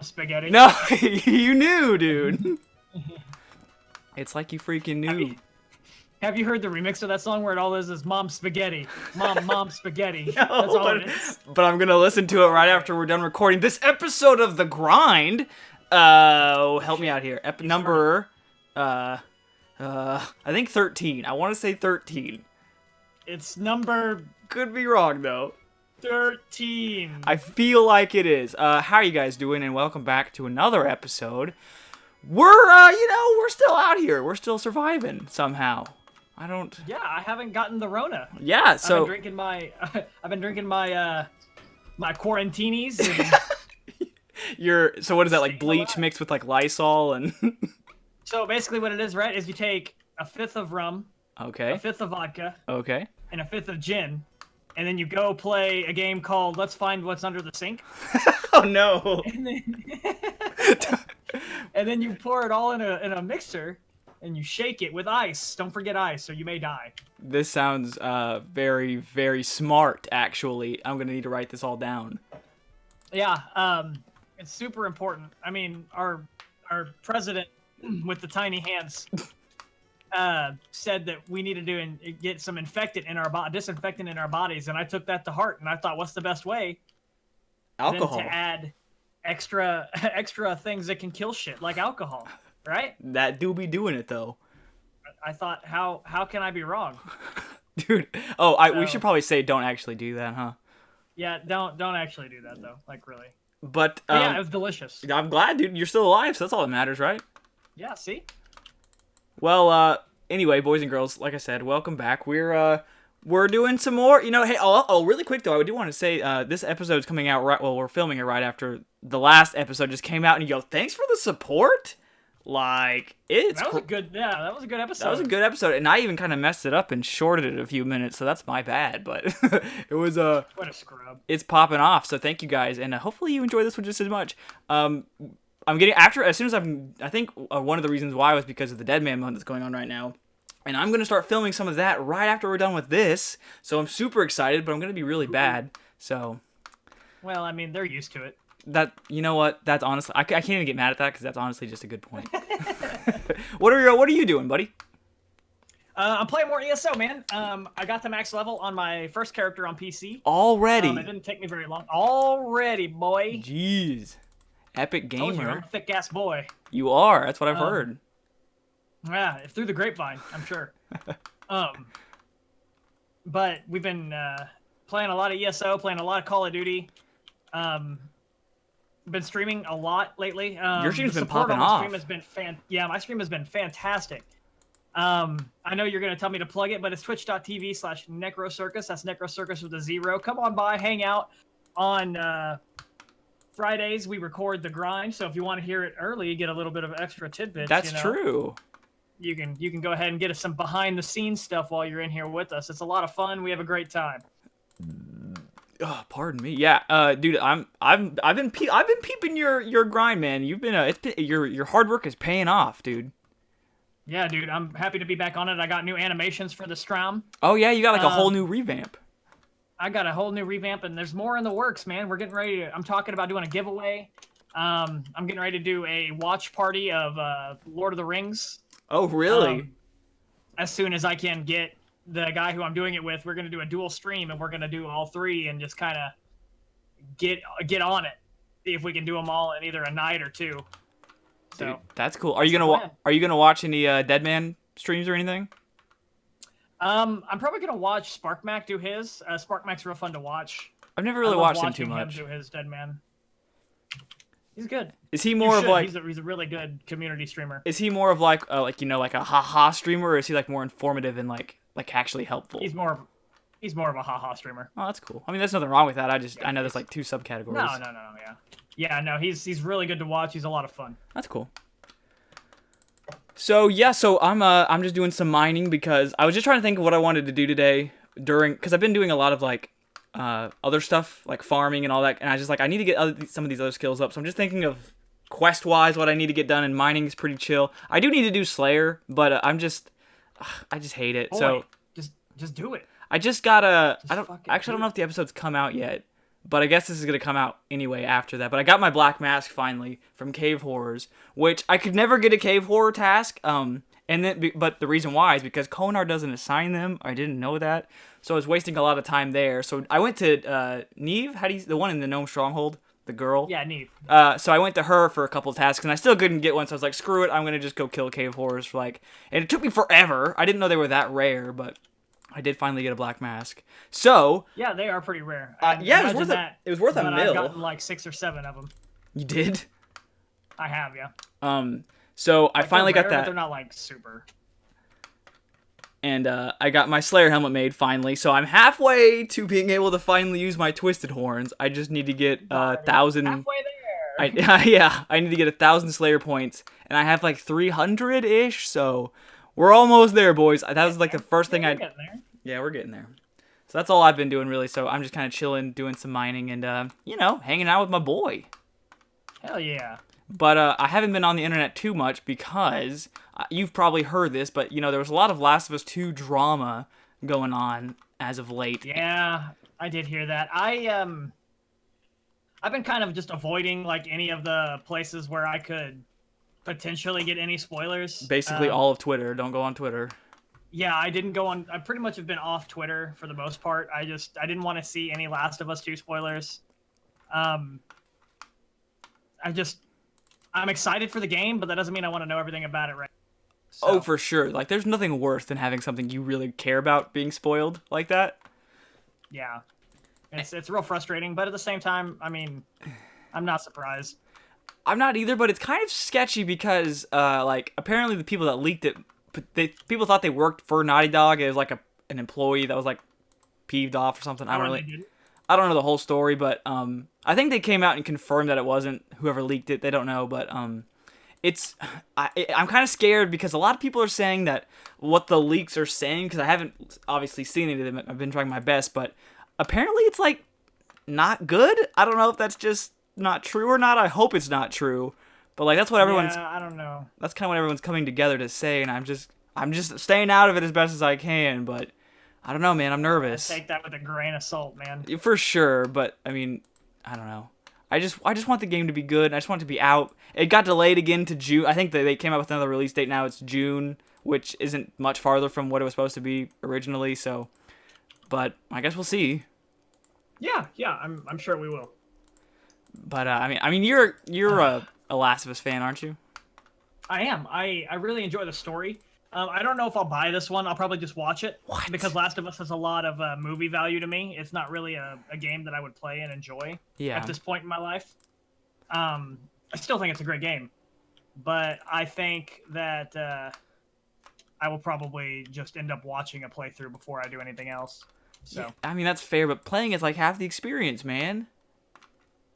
spaghetti. No, you knew, dude. It's like you freaking knew. Have you heard the remix of that song where it all is mom spaghetti? Mom spaghetti. No, That's all it is. but I'm gonna listen to it right after we're done recording this episode of The Grind. Help me out here. Number, I think 13. I want to say 13. It's number Could be wrong, though. 13. I feel like it is. How are you guys doing? And welcome back to another episode. We're still out here. We're still surviving somehow. Yeah, I haven't gotten the Rona. Yeah, so... I've been drinking my my quarantinis. And So what is that, like bleach mixed with like Lysol and... So basically what it is, right, is you take a fifth of rum, Okay. a fifth of vodka, Okay. and a fifth of gin, and then you go play a game called Let's Find What's Under the Sink. Oh no. And then you pour it all in a mixer, and you shake it with ice. Don't forget ice, or you may die. This sounds very, very smart, actually. I'm going to need to write this all down. Yeah, it's super important. I mean, our president with the tiny hands said that we needed to get some disinfectant in our bodies, and I took that to heart, and I thought, what's the best way? Alcohol. Than to add extra things that can kill shit, like alcohol, right? That do be doing it, though. I thought, how can I be wrong? Dude, we should probably say don't actually do that, huh? Yeah, don't actually do that, though. Like, really. But yeah, it was delicious. I'm glad, dude. You're still alive, so that's all that matters, right? Yeah, see? Well, anyway, boys and girls, like I said, welcome back. We're doing some more, hey, really quick, though, I do want to say, this episode's coming out we're filming it right after the last episode just came out, and thanks for the support. Like, that was a good episode. That was a good episode, and I even kind of messed it up and shorted it a few minutes, so that's my bad, but it was, what a scrub. It's popping off, so thank you guys, and hopefully you enjoy this one just as much. I think one of the reasons why was because of the Dead Man month that's going on right now. And I'm going to start filming some of that right after we're done with this. So I'm super excited, but I'm going to be really bad. So. Well, I mean, they're used to it. You know what? That's honestly, I can't even get mad at that because that's honestly just a good point. What are you doing, buddy? I'm playing more ESO, man. I got to max level on my first character on PC. Already? It didn't take me very long. Already, boy. Jeez. Epic gamer. Told you, I'm a thick-ass boy. You are. That's what I've heard. Yeah, through the grapevine, I'm sure. But we've been playing a lot of ESO, playing a lot of Call of Duty. Been streaming a lot lately. Your stream's been popping off. My stream has been fantastic. I know you're going to tell me to plug it, but it's twitch.tv/necrocircus. That's necrocircus with a 0. Come on by, hang out. On Fridays, we record The Grind, so if you want to hear it early, you get a little bit of extra tidbits. That's true. You can go ahead and get us some behind the scenes stuff while you're in here with us. It's a lot of fun. We have a great time. Oh, pardon me. Yeah, dude, I've been peeping your grind, man. You've been your hard work is paying off, dude. Yeah, dude, I'm happy to be back on it. I got new animations for the stream. Oh yeah, you got like a whole new revamp. I got a whole new revamp, and there's more in the works, man. We're getting ready I'm talking about doing a giveaway. I'm getting ready to do a watch party of Lord of the Rings. Oh, really? As soon as I can get the guy who I'm doing it with, we're going to do a dual stream, and we're going to do all three and just kind of get on it. See if we can do them all in either a night or two. So dude, that's cool. Are you gonna watch any Dead Man streams or anything? I'm probably gonna watch SparkMac do his. SparkMac's real fun to watch. I've never really watched him too much. Him do his Dead Man. He's good. Is he more of like? He's a really good community streamer. Is he more of like a haha streamer, or is he like more informative and like actually helpful? He's more of a haha streamer. Oh, that's cool. I mean, there's nothing wrong with that. I know there's like two subcategories. No, yeah. He's really good to watch. He's a lot of fun. That's cool. So yeah, I'm just doing some mining because I was just trying to think of what I wanted to do today because I've been doing a lot of like other stuff like farming and all that, and I need to get some of these other skills up. So I'm just thinking of quest wise what I need to get done, and mining is pretty chill. I do need to do Slayer, but I just hate it. Boy, so just do it. I just gotta. I don't know if the episode's come out yet, But I guess this is going to come out anyway after that. But I got my black mask finally from Cave Horrors, which I could never get a Cave Horror task. But the reason why is because Konar doesn't assign them. I didn't know that. So I was wasting a lot of time there. So I went to Neve, the one in the Gnome Stronghold, the girl. Yeah, Neve. So I went to her for a couple of tasks, and I still couldn't get one. So I was like, screw it, I'm going to just go kill Cave Horrors for and it took me forever. I didn't know they were that rare, but I did finally get a black mask. So yeah, they are pretty rare. yeah, it was worth a mil. I've gotten like 6 or 7 of them. You did? I have, yeah. So I finally got that. But they're not like super. And I got my Slayer helmet made finally, so I'm halfway to being able to finally use my Twisted Horns. I just need to get 1,000. Halfway there. I need to get 1,000 Slayer points, and I have like 300-ish. So we're almost there, boys. That was like the first thing getting there. Yeah, we're getting there. So that's all I've been doing really. So I'm just kind of chilling, doing some mining, and hanging out with my boy. Hell yeah. But I haven't been on the internet too much because you've probably heard this, but there was a lot of Last of Us 2 drama going on as of late. Yeah, I did hear that. I've been kind of just avoiding like any of the places where I could potentially get any spoilers. Basically all of Twitter. Don't go on Twitter. Yeah, I didn't go on. I pretty much have been off Twitter for the most part. I didn't want to see any Last of Us 2 spoilers. I'm excited for the game, but that doesn't mean I want to know everything about it right now. So. Oh, for sure. Like, there's nothing worse than having something you really care about being spoiled like that. Yeah. It's real frustrating, but at the same time, I mean, I'm not surprised. I'm not either, but it's kind of sketchy because, apparently the people that leaked it, people thought they worked for Naughty Dog. It was like an employee that was, like, peeved off or something. I don't know the whole story, but I think they came out and confirmed that it wasn't whoever leaked it. They don't know, but I'm kind of scared because a lot of people are saying that what the leaks are saying, because I haven't obviously seen any of them. I've been trying my best, but apparently it's like not good. I don't know if that's just not true or not. I hope it's not true, but like that's what everyone's. Yeah, I don't know. That's kind of what everyone's coming together to say, and I'm just staying out of it as best as I can, but. I don't know, man. I'm nervous. Take that with a grain of salt, man. For sure, but I mean, I don't know. I just want the game to be good. I just want it to be out. It got delayed again to June. I think they came out with another release date now. It's June, which isn't much farther from what it was supposed to be originally. So, but I guess we'll see. Yeah, I'm sure we will. But I mean, you're a Last of Us fan, aren't you? I am. I really enjoy the story. I don't know if I'll buy this one. I'll probably just watch it. What? Because Last of Us has a lot of movie value to me. It's not really a game that I would play and enjoy at this point in my life. I still think it's a great game. But I think that I will probably just end up watching a playthrough before I do anything else. So yeah, I mean, that's fair, but playing is like half the experience, man.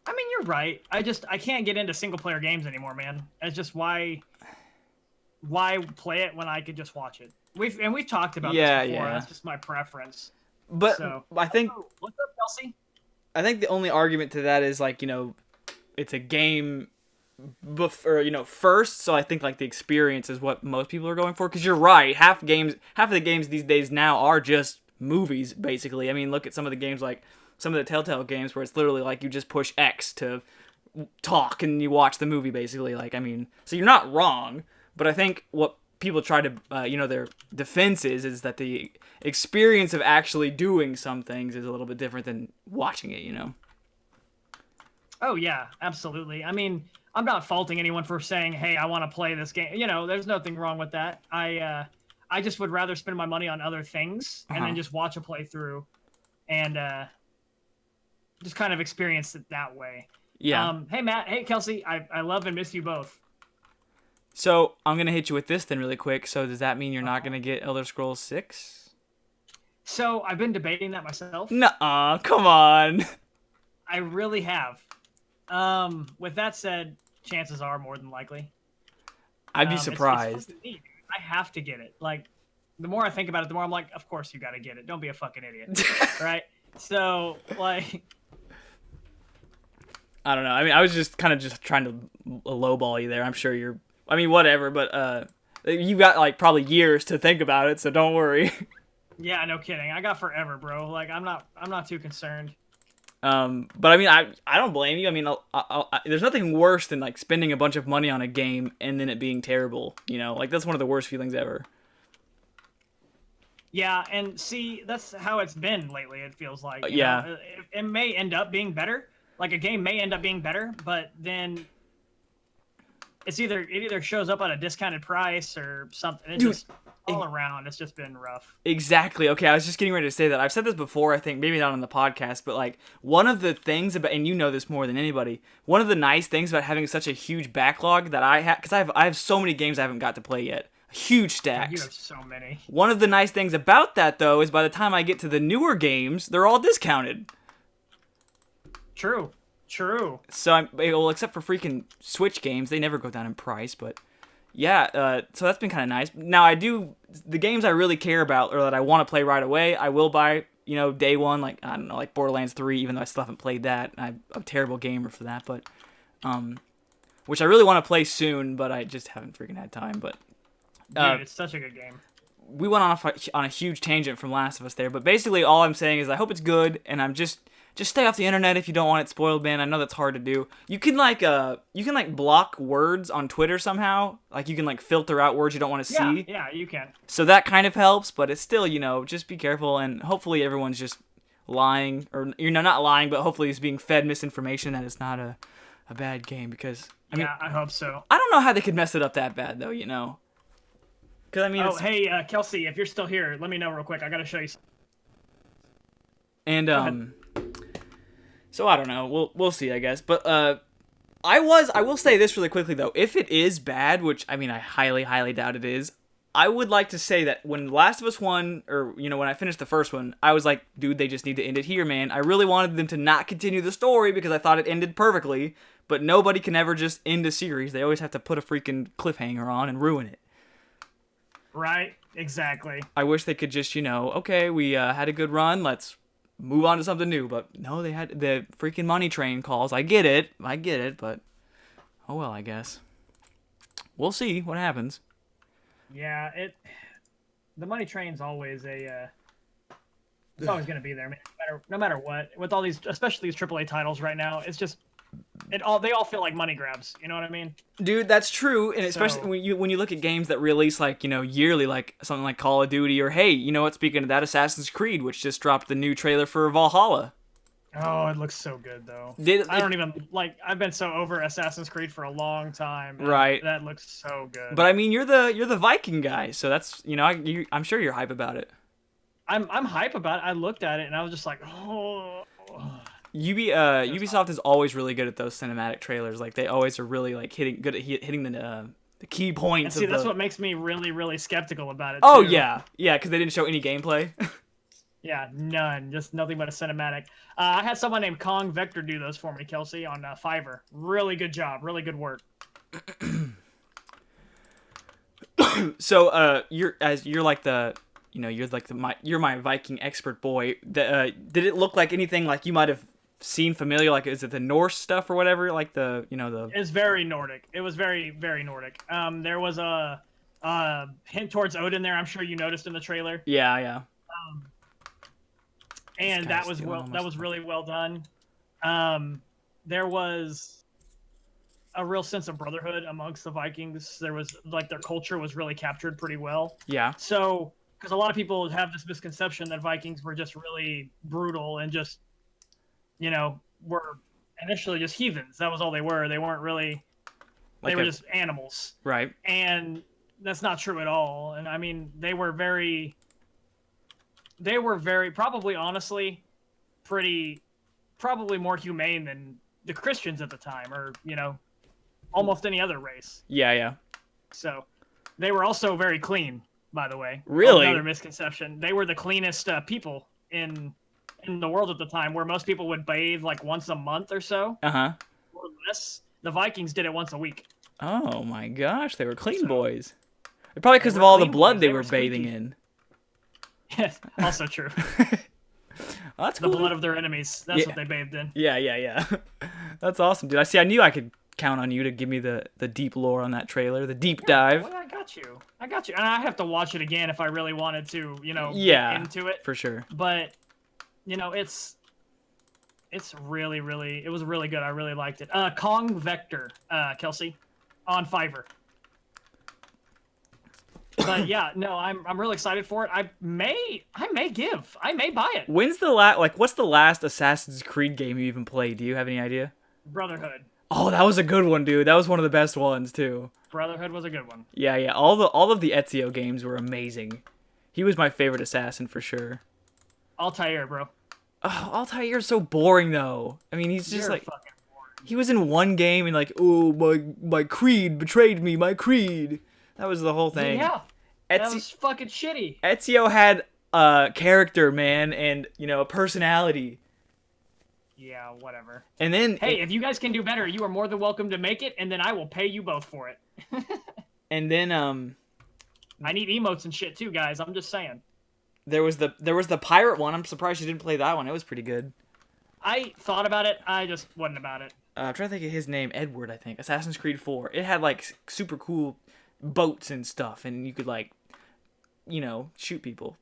I mean, you're right. I can't get into single-player games anymore, man. It's just why play it when I could just watch it? We've talked about this before. Yeah. That's just my preference. But so, I think what's up, Kelsey? I think the only argument to that is like it's a game first. So I think like the experience is what most people are going for. Because you're right, half of the games these days now are just movies basically. I mean, look at some of the games like some of the Telltale games where it's literally like you just push X to talk and you watch the movie basically. Like I mean, so you're not wrong. But I think what people try to, their defense is that the experience of actually doing some things is a little bit different than watching it, Oh, yeah, absolutely. I mean, I'm not faulting anyone for saying, hey, I want to play this game. There's nothing wrong with that. I just would rather spend my money on other things and then just watch a playthrough and just kind of experience it that way. Yeah. Hey, Matt. Hey, Kelsey. I love and miss you both. So, I'm going to hit you with this then really quick. So, does that mean you're not going to get Elder Scrolls 6? So, I've been debating that myself. Nuh-uh, come on. I really have. With that said, chances are more than likely. I'd be surprised. It's neat. I have to get it. Like, the more I think about it, the more I'm like, of course you got to get it. Don't be a fucking idiot. Right? So, like... I don't know. I mean, I was just kind of just trying to lowball you there. I'm sure you're... I mean, whatever, but you've got, like, probably years to think about it, so don't worry. Yeah, no kidding. I got forever, bro. Like, I'm not too concerned. But I mean, I don't blame you. I mean, there's nothing worse than like spending a bunch of money on a game and then it being terrible. You know, like that's one of the worst feelings ever. Yeah, and see, that's how it's been lately. It feels like. You Yeah. know, it may end up being better. Like a game may end up being better, but then it either shows up at a discounted price or something. It's just all around. It's just been rough. Exactly. Okay, I was just getting ready to say that. I've said this before, I think, maybe not on the podcast, but like one of the things about, and you know this more than anybody, one of the nice things about having such a huge backlog that I have, because I have so many games I haven't got to play yet. Huge stacks. You have so many. One of the nice things about that, though, is by the time I get to the newer games, they're all discounted. True. So well, except for freaking Switch games, they never go down in price. But yeah, so that's been kind of nice. Now the games I really care about or that I want to play right away, I will buy. You know, day one, like I don't know, like Borderlands 3. Even though I still haven't played that, I'm a terrible gamer for that. But which I really want to play soon, but I just haven't freaking had time. But dude, it's such a good game. We went on a huge tangent from Last of Us there, but basically all I'm saying is I hope it's good, and I'm just stay off the internet if you don't want it spoiled, man. I know that's hard to do. You can block words on Twitter somehow. Like you can like filter out words you don't want to see. Yeah, you can. So that kind of helps, but it's still, you know, just be careful, and hopefully everyone's just lying, or you know, not lying, but hopefully it's being fed misinformation that it's not a bad game, because I mean, I hope so. I don't know how they could mess it up that bad though, you know. Because I mean, hey, Kelsey, if you're still here, let me know real quick. I gotta show you something. And so I don't know. We'll see, I guess. But I will say this really quickly though. If it is bad, which I mean I highly doubt it is, I would like to say that when Last of Us 1, or you know, when I finished the first one, I was like, dude, they just need to end it here, man. I really wanted them to not continue the story because I thought it ended perfectly. But nobody can ever just end a series. They always have to put a freaking cliffhanger on and ruin it. Right, exactly. I wish they could just, you know, okay, we had a good run, let's move on to something new. But no, they had the freaking money train calls. I get it, but oh well, I guess. We'll see what happens. Yeah, the money train's always it's always going to be there, man. No matter what. With all these, especially these AAA titles right now, it's just they all feel like money grabs. You know what I mean? Dude, that's true, and especially when you look at games that release like, you know, yearly, like something like Call of Duty, or hey, you know what? Speaking of that, Assassin's Creed, which just dropped the new trailer for Valhalla. Oh, it looks so good though. I've been so over Assassin's Creed for a long time. Right. That looks so good. But I mean, you're the Viking guy, so that's, you know, I'm sure you're hype about it. I'm hype about it. I looked at it and I was just like, oh. Ubisoft is always really good at those cinematic trailers. Like they always are really like hitting the key points. And see, that's what makes me really, really skeptical about it. Oh too. yeah, because they didn't show any gameplay. Yeah, none. Just nothing but a cinematic. I had someone named Kong Vector do those for me, Kelsey, on Fiverr. Really good job. Really good work. So you're my Viking expert boy. Did it look like anything like you might have seen familiar? Like, is it the Norse stuff or whatever? Like the. It's very Nordic. It was very, very Nordic. There was a hint towards Odin there. I'm sure you noticed in the trailer. Yeah. And that was really well done. There was a real sense of brotherhood amongst the Vikings. There was like their culture was really captured pretty well. Yeah. So, because a lot of people have this misconception that Vikings were just really brutal and just, you know, were initially just heathens. That was all they were. They weren't really. They were just animals. Right. And that's not true at all. And I mean, they were very probably honestly probably more humane than the Christians at the time, or, you know, almost any other race. Yeah. So they were also very clean, by the way. Really? Another misconception. They were the cleanest people in the world at the time, where most people would bathe like once a month or so. Uh-huh. Or less. The Vikings did it once a week. Oh my gosh, they were clean boys. Probably because of all the blood they were bathing in. Yes, also true. Well, that's cool. The blood of their enemies. That's what they bathed in. Yeah. That's awesome, dude. I knew I could count on you to give me the deep lore on that trailer, the deep dive. Well, I got you. And I have to watch it again if I really wanted to, you know, get into it. For sure. But, you know, it's It's really, really, it was really good. I really liked it. Kong Vector, Kelsey, on Fiverr. But yeah, no, I'm really excited for it. I may buy it. What's the last Assassin's Creed game you even played? Do you have any idea? Brotherhood. Oh, that was a good one, dude. That was one of the best ones too. Brotherhood was a good one. Yeah, yeah. All of the Ezio games were amazing. He was my favorite assassin for sure. Altair, bro. Oh, Altair's so boring though. I mean, he's just You're like fucking boring. he was in one game and like, oh my creed betrayed me, my creed. That was the whole thing. Yeah, that was fucking shitty. Ezio had a character, man, and a personality. Yeah, whatever. And then hey, if you guys can do better, you are more than welcome to make it, and then I will pay you both for it. and then I need emotes and shit too, guys. I'm just saying. there was the pirate one. I'm surprised you didn't play that one. It was pretty good. I thought about it. I just wasn't about it. I'm trying to think of his name. Edward, I think. Assassin's Creed 4. It had like super cool boats and stuff, and you could like, shoot people.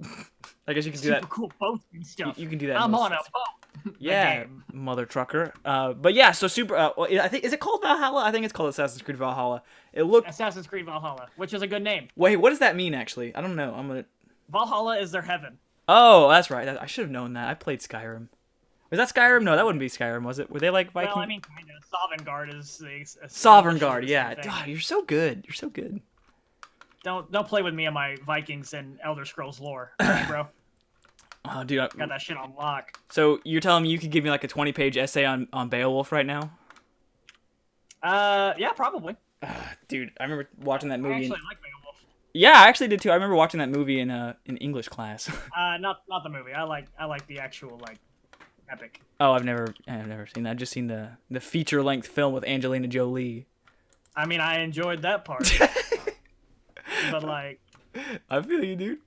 I guess you can do that. Super cool boats and stuff. You can do that. I'm on a boat. Yeah, mother trucker. But yeah, so super. I think is it called Valhalla? I think it's called Assassin's Creed Valhalla. It looked. Assassin's Creed Valhalla, which is a good name. Wait, what does that mean actually? I don't know. I'm gonna. Valhalla is their heaven. Oh, that's right. I should have known that. I played Skyrim. Was that Skyrim? No, that wouldn't be Skyrim, was it? Were they like Viking? Well, I mean, kind of. Sovngarde is the Sovngarde, yeah. God, you're so good. You're so good. Don't play with me on my Vikings and Elder Scrolls lore, right, bro. Oh, dude, Got that shit on lock. So you're telling me you could give me like a 20-page essay on Beowulf right now? Yeah, probably. Dude, I remember watching that movie. I actually like Beowulf. Yeah, I actually did too. I remember watching that movie in English class. Not the movie. I like the actual like epic. Oh, I've never seen that. I've just seen the feature-length film with Angelina Jolie. I mean, I enjoyed that part. But like, I feel you, dude.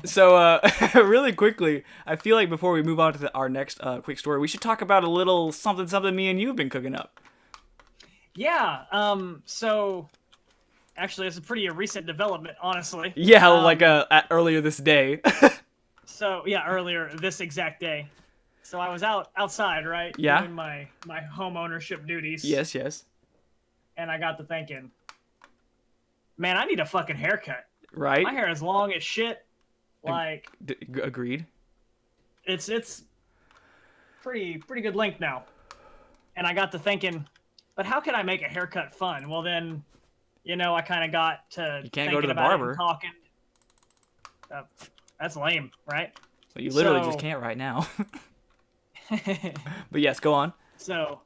So, really quickly, I feel like before we move on to our next quick story, we should talk about a little something me and you have been cooking up. Yeah. So, actually, it's a pretty recent development, honestly. Yeah, like earlier this day. So yeah, earlier this exact day. So I was outside, right? Yeah. Doing my home ownership duties. Yes, yes. And I got to thinking, man, I need a fucking haircut. Right. My hair is long as shit. Like. Agreed. It's pretty good length now. And I got to thinking, but how can I make a haircut fun? Well then, I kind of got to. You can't go to the about it and barber. talking. That's lame, right? Well, you literally just can't right now. But yes, go on. So,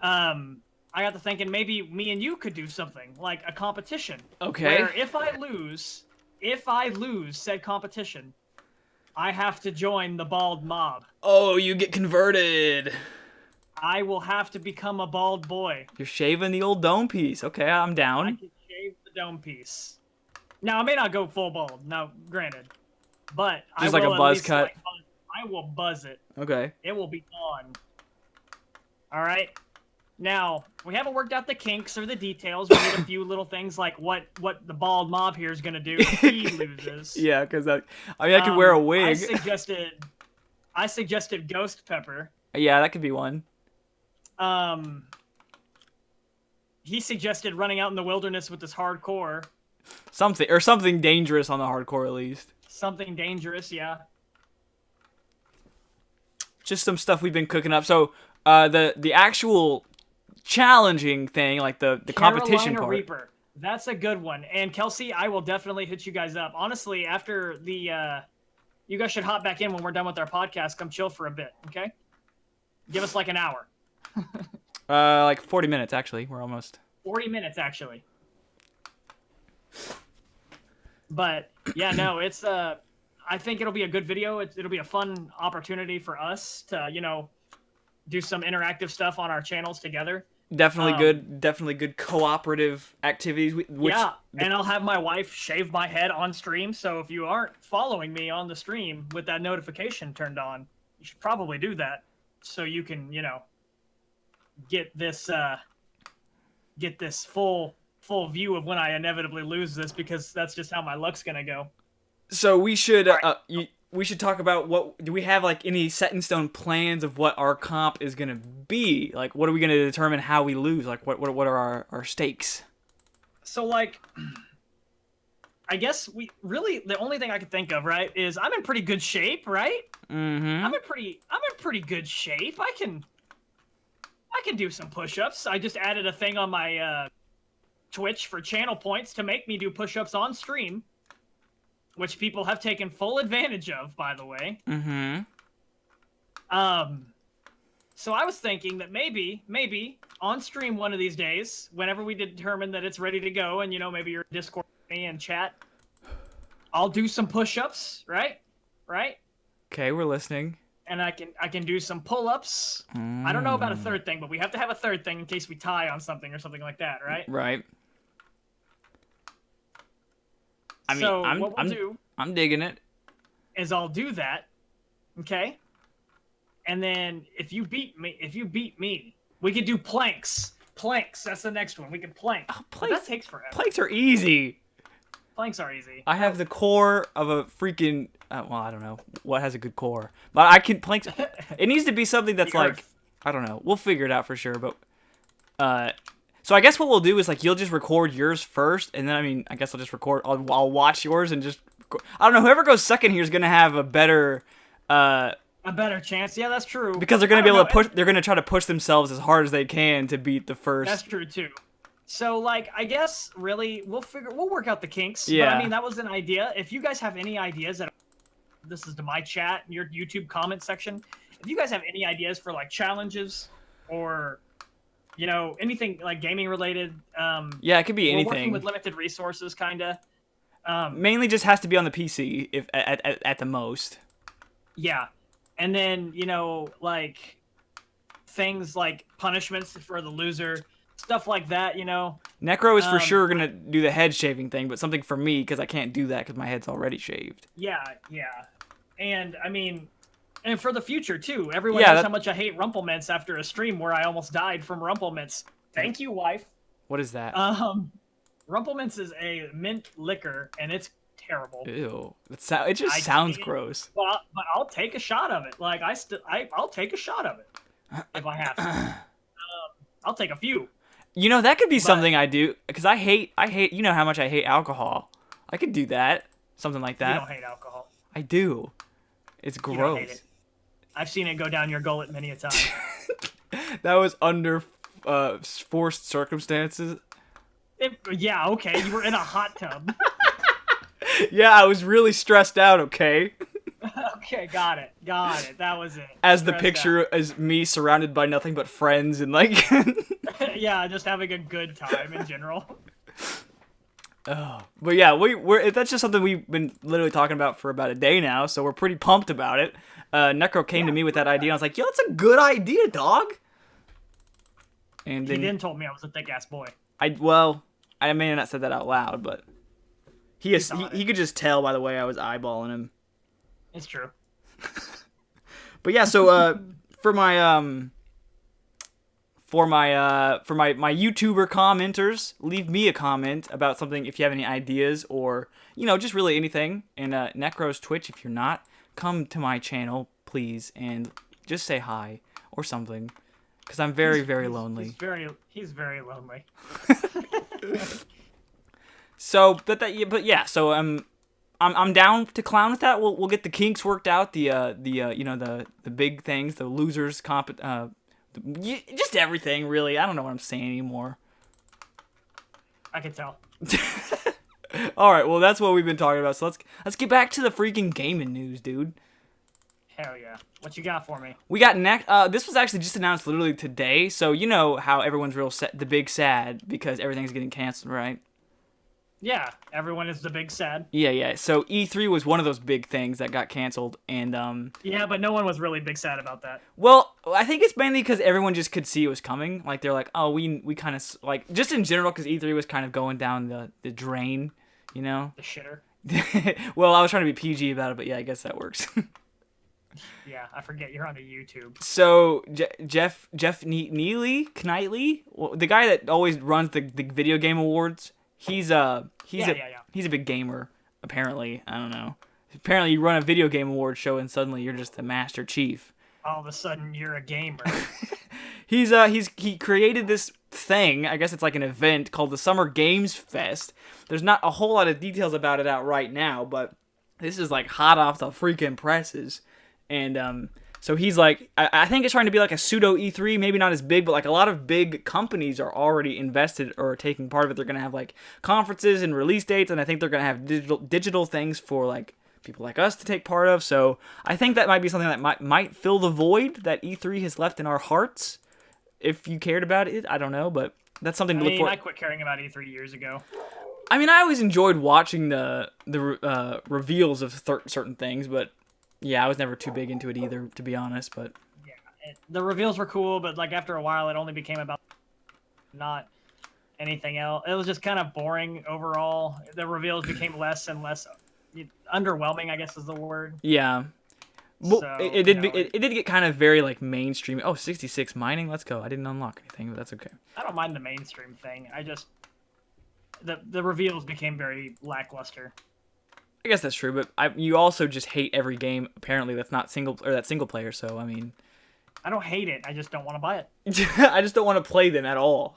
I got to thinking maybe me and you could do something like a competition. Okay. Where if I lose said competition, I have to join the bald mob. Oh, you get converted. I will have to become a bald boy. You're shaving the old dome piece. Okay, I'm down. I can shave the dome piece. Now, I may not go full bald. Now, granted. But just I like will a buzz at least, cut. I will buzz it. Okay. It will be gone. All right. Now we haven't worked out the kinks or the details. We need a few little things like what the bald mob here is gonna do if he loses. Yeah, because I could wear a wig. I suggested Ghost Pepper. Yeah, that could be one. He suggested running out in the wilderness with this hardcore. Something dangerous on the hardcore at least. Something dangerous, yeah. Just some stuff we've been cooking up. So, the actual challenging thing, like the competition part. Reaper. That's a good one. And Kelsey, I will definitely hit you guys up. Honestly, after the you guys should hop back in when we're done with our podcast. Come chill for a bit, okay? Give us like an hour. Like 40 minutes actually. We're almost 40 minutes actually. But yeah, no, it's I think it'll be a good video. It'll be a fun opportunity for us to, do some interactive stuff on our channels together. Definitely good cooperative activities. And I'll have my wife shave my head on stream. So if you aren't following me on the stream with that notification turned on, you should probably do that so you can, get this full view of when I inevitably lose this, because that's just how my luck's gonna go. So we should we should talk about what do we have like any set in stone plans of what our comp is gonna be? Like, what are we gonna determine how we lose? Like, what are our stakes? So like, I guess we really the only thing I could think of, right, is I'm in pretty good shape, right? Mm-hmm. I'm in pretty good shape. I can do some push-ups. I just added a thing on my Twitch for channel points to make me do push-ups on stream, which people have taken full advantage of, by the way. Mm-hmm. So I was thinking that maybe on stream one of these days, whenever we determine that it's ready to go, and maybe you're in Discord with me and chat, I'll do some push-ups, right? Okay, we're listening. And I can do some pull-ups. I don't know about a third thing, but we have to have a third thing in case we tie on something or something like that, right? Right. I mean, So what we'll do I'm digging it. is I'll do that, okay? And then if you beat me, we could do planks. Planks, that's the next one. We can plank. Oh, But that takes forever. Planks are easy. Planks are easy. I have the core of a freaking. Well, I don't know what has a good core, but I can planks. It needs to be something that's like, Earth. I don't know. We'll figure it out for sure. But, so I guess what we'll do is like you'll just record yours first, and then I guess I'll just record. I'll watch yours and just. I don't know. Whoever goes second here is gonna have a better. A better chance. Yeah, that's true. Because they're gonna be able to push. They're gonna try to push themselves as hard as they can to beat the first. That's true too. So, like, I guess really we'll work out the kinks. Yeah. But, I mean, that was an idea. If you guys have any ideas this is to my chat, your YouTube comment section. If you guys have any ideas for like challenges or, anything like gaming related. Yeah, it could be we're anything. Working with limited resources, kinda. Mainly just has to be on the PC if at the most. Yeah, and then like things like punishments for the loser. Stuff like that, Necro is for sure gonna do the head shaving thing, but something for me because I can't do that because my head's already shaved. Yeah, and I mean, and for the future too. Everyone knows how much I hate Rumplemints after a stream where I almost died from Rumplemints. Thank you, wife. What is that? Rumplemints is a mint liquor, and it's terrible. Ew, it just sounds gross. But I'll take a shot of it. Like I'll take a shot of it if I have to. I'll take a few. That could be something I do because I hate. You know how much I hate alcohol. I could do that, something like that. You don't hate alcohol. I do. It's gross. You don't hate it. I've seen it go down your gullet many a time. That was under forced circumstances. Yeah, okay. You were in a hot tub. Yeah, I was really stressed out. Okay. Okay, got it. That was it. As the picture is me surrounded by nothing but friends and like. Yeah, just having a good time in general. Oh, but yeah, that's just something we've been literally talking about for about a day now, so we're pretty pumped about it. Necro came to me with that idea, and I was like, "Yo, that's a good idea, dog." And then he then told me I was a thick ass boy. I may have not said that out loud, but he could just tell by the way I was eyeballing him. It's true. But yeah, so for my YouTuber commenters, leave me a comment about something if you have any ideas or just really anything. And Necro's Twitch, if you're not, come to my channel please and just say hi or something, because I'm very lonely. He's very lonely. So so I'm down to clown with that. We'll get the kinks worked out. The big things, the losers comp, just everything really. I don't know what I'm saying anymore. I can tell. All right, well that's what we've been talking about. So let's get back to the freaking gaming news, dude. Hell yeah! What you got for me? We got next. This was actually just announced literally today. So you know how everyone's real the big sad because everything's getting canceled, right? Yeah, everyone is the big sad. Yeah. So E3 was one of those big things that got canceled, and yeah, but no one was really big sad about that. Well, I think it's mainly because everyone just could see it was coming. Like they're like, oh, we kind of like just in general because E3 was kind of going down the drain, The shitter. Well, I was trying to be PG about it, but yeah, I guess that works. Yeah, I forget you're on the YouTube. So Jeff Knightley, the guy that always runs the video game awards. He's a big gamer, apparently. I don't know. Apparently, you run a video game award show, and suddenly you're just the Master Chief. All of a sudden, you're a gamer. He created this thing. I guess it's like an event called the Summer Games Fest. There's not a whole lot of details about it out right now, but this is like hot off the freaking presses. And so he's like, I think it's trying to be like a pseudo E3, maybe not as big, but like a lot of big companies are already invested or taking part of it. They're gonna have like conferences and release dates, and I think they're gonna have digital things for like people like us to take part of. So I think that might be something that might fill the void that E3 has left in our hearts. If you cared about it, I don't know, but that's something to look for. I quit caring about E3 years ago. I mean, I always enjoyed watching the reveals of certain things, but yeah, I was never too big into it either, to be honest. But yeah, the reveals were cool, but like after a while, it only became about not anything else. It was just kind of boring overall. The reveals became less and less underwhelming, I guess is the word. Yeah. Well, So, it did get kind of very like mainstream. Oh, 66 mining, let's go. I didn't unlock anything, but that's okay. I don't mind the mainstream thing. I just the reveals became very lackluster. I guess that's true, but you also just hate every game apparently that's not single player. So I mean, I don't hate it. I just don't want to buy it. I just don't want to play them at all.